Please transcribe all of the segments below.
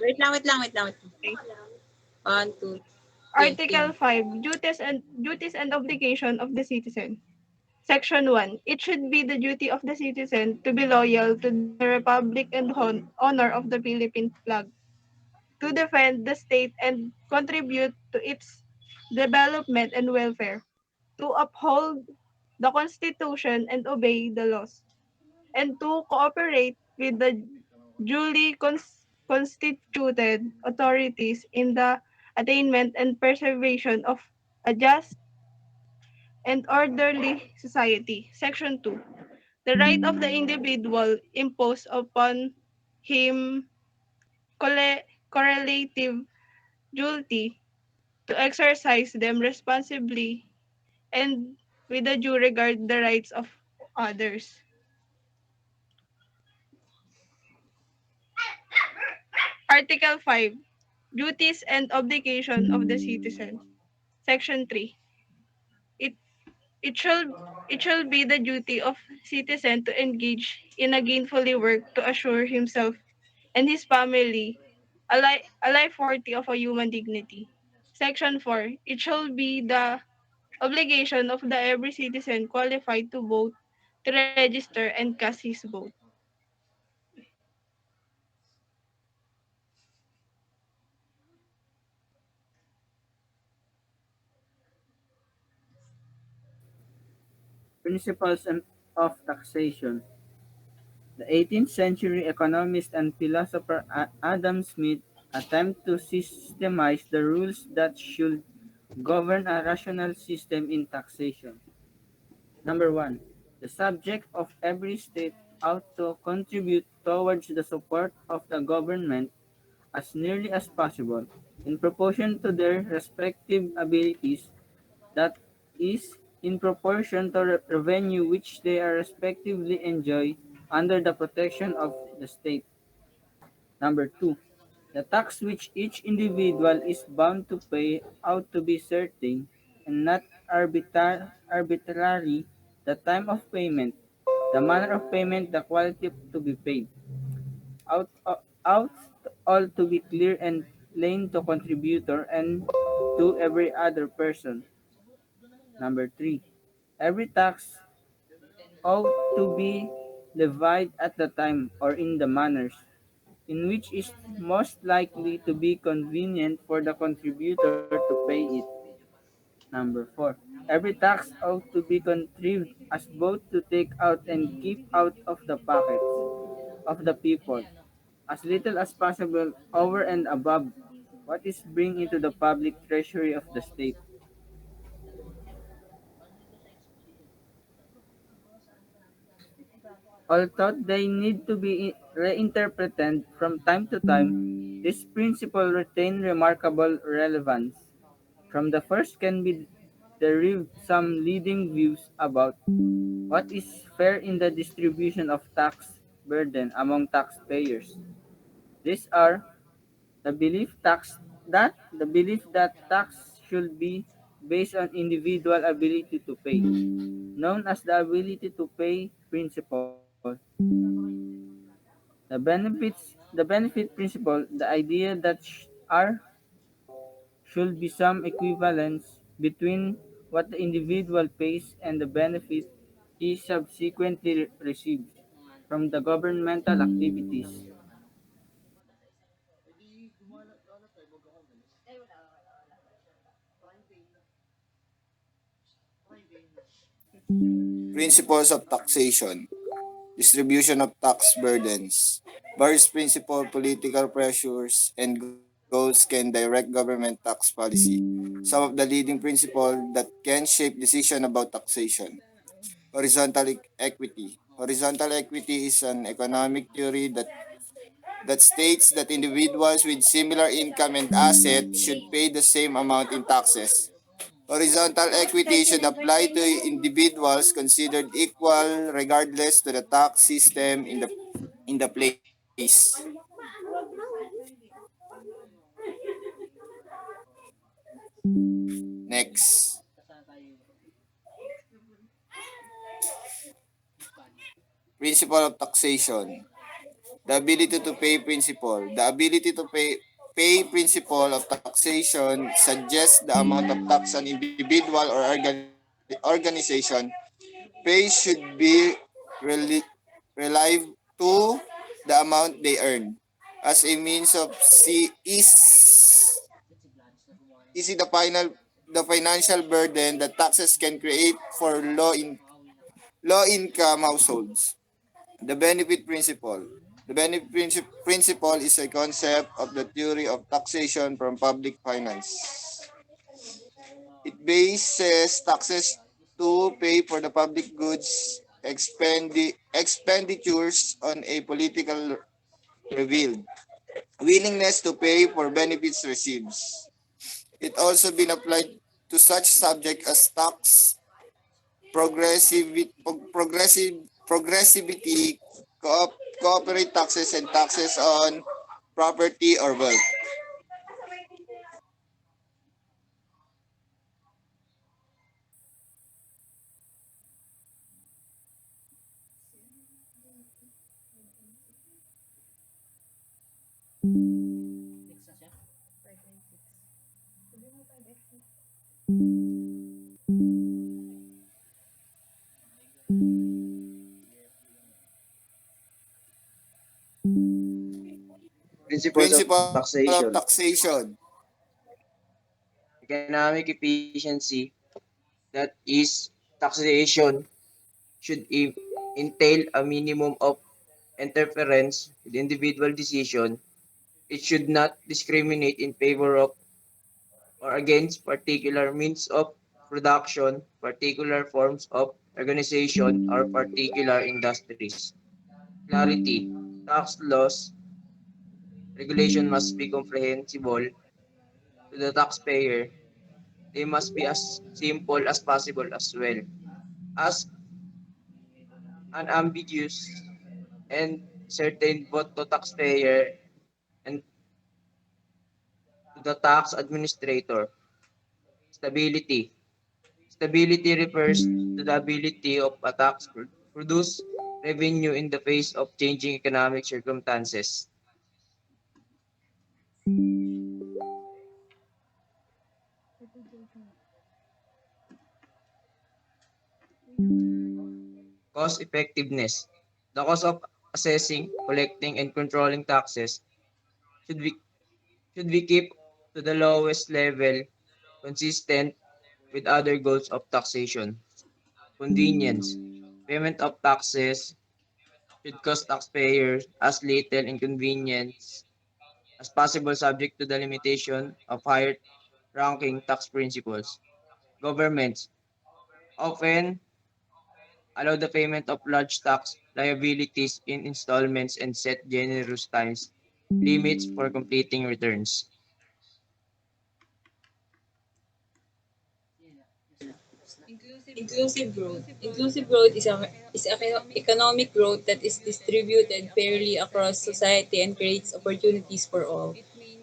Wait lang. Okay. One, two, three. Article Yan. 5, duties and obligation of the citizen. Section 1. It should be the duty of the citizen to be loyal to the Republic and honor of the Philippine flag, to defend the state and contribute to its development and welfare, to uphold the Constitution and obey the laws, and to cooperate with the duly constituted authorities in the attainment and preservation of a just and orderly society. Section 2. The right of the individual imposed upon him correlative duty to exercise them responsibly and with a due regard the rights of others. Article 5. Duties and obligation of the citizen. Section 3. It it shall it shall be the duty of citizen to engage in a gainfully work to assure himself and his family a life worthy of a human dignity. Section 4. It shall be the obligation of the every citizen qualified to vote to register and cast his vote. Principles of taxation. The 18th century economist and philosopher Adam Smith attempted to systemize the rules that should govern a rational system in taxation. Number 1. The subject of every state ought to contribute towards the support of the government as nearly as possible in proportion to their respective abilities, that is, in proportion to revenue which they are respectively enjoy under the protection of the state. Number 2. The tax which each individual is bound to pay ought to be certain and not arbitrary, the time of payment, the manner of payment, the quality to be paid. Ought all to be clear and plain to contributor and to every other person. Number 3. Every tax ought to be levied at the time or in the manners in which is most likely to be convenient for the contributor to pay it. Number 4. Every tax ought to be contrived as both to take out and keep out of the pockets of the people as little as possible over and above what is bring into the public treasury of the state. Although they need to be reinterpreted from time to time, this principle retains remarkable relevance. From the first can be derived some leading views about what is fair in the distribution of tax burden among taxpayers. These are the belief that tax should be based on individual ability to pay, known as the ability to pay principle. The benefit principle, the idea that should be some equivalence between what the individual pays and the benefit he subsequently receives from the governmental activities. Principles of taxation. Distribution of tax burdens. Various principal political pressures and goals can direct government tax policy. Some of the leading principles that can shape decision about taxation. Horizontal equity. Horizontal equity is an economic theory that states that individuals with similar income and assets should pay the same amount in taxes. Horizontal equity should apply to individuals considered equal regardless to the tax system in the place. Next, principle of taxation. The ability to pay principal. The ability to pay principal of taxation suggests the amount of tax an individual or organization pays should be rel- relied to the amount they earn as a means of easy the financial burden that taxes can create for low income households. The benefit principle. The principle is a concept of the theory of taxation from public finance. It bases taxes to pay for the public goods expenditures on a political revealed willingness to pay for benefits received. It also been applied to such subject as tax, progressivity, corporate taxes, and taxes on property or wealth. Principles of Principle of taxation. taxation. Economic efficiency, that is, taxation should entail a minimum of interference with individual decision. It should not discriminate in favor of or against particular means of production, particular forms of organization, or particular industries. Clarity. Tax laws regulation must be comprehensible to the taxpayer. They must be as simple as possible as well as unambiguous and certain both to taxpayer and to the tax administrator. Stability. Stability refers to the ability of a tax to produce revenue in the face of changing economic circumstances. Cost effectiveness. The cost of assessing, collecting, and controlling taxes should be should be kept to the lowest level consistent with other goals of taxation. Convenience. Payment of taxes should cost taxpayers as little inconvenience as possible subject to the limitation of higher ranking tax principles. Governments often allow the payment of large tax liabilities in installments and set generous times limits for completing returns. Inclusive growth. Inclusive growth is economic growth that is distributed fairly across society and creates opportunities for all.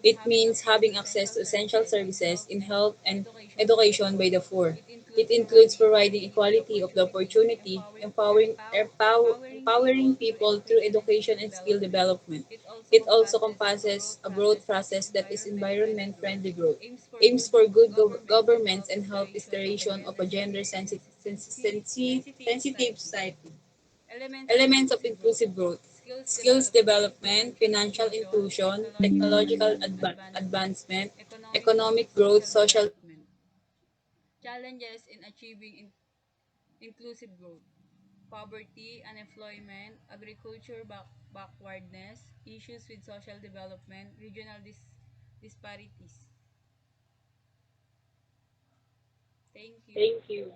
It means having access to essential services in health and education by the poor. It includes providing equality of the opportunity, empowering people through education and skill development. It also compasses a broad process that is environment-friendly growth, aims for good governance and help restoration of a sensitive society. Elements of inclusive growth: skills development, financial inclusion, technological advancement, economic growth, social development. Challenges in achieving inclusive growth: poverty, unemployment, agriculture backwardness, issues with social development, regional disparities. Thank you. Thank you.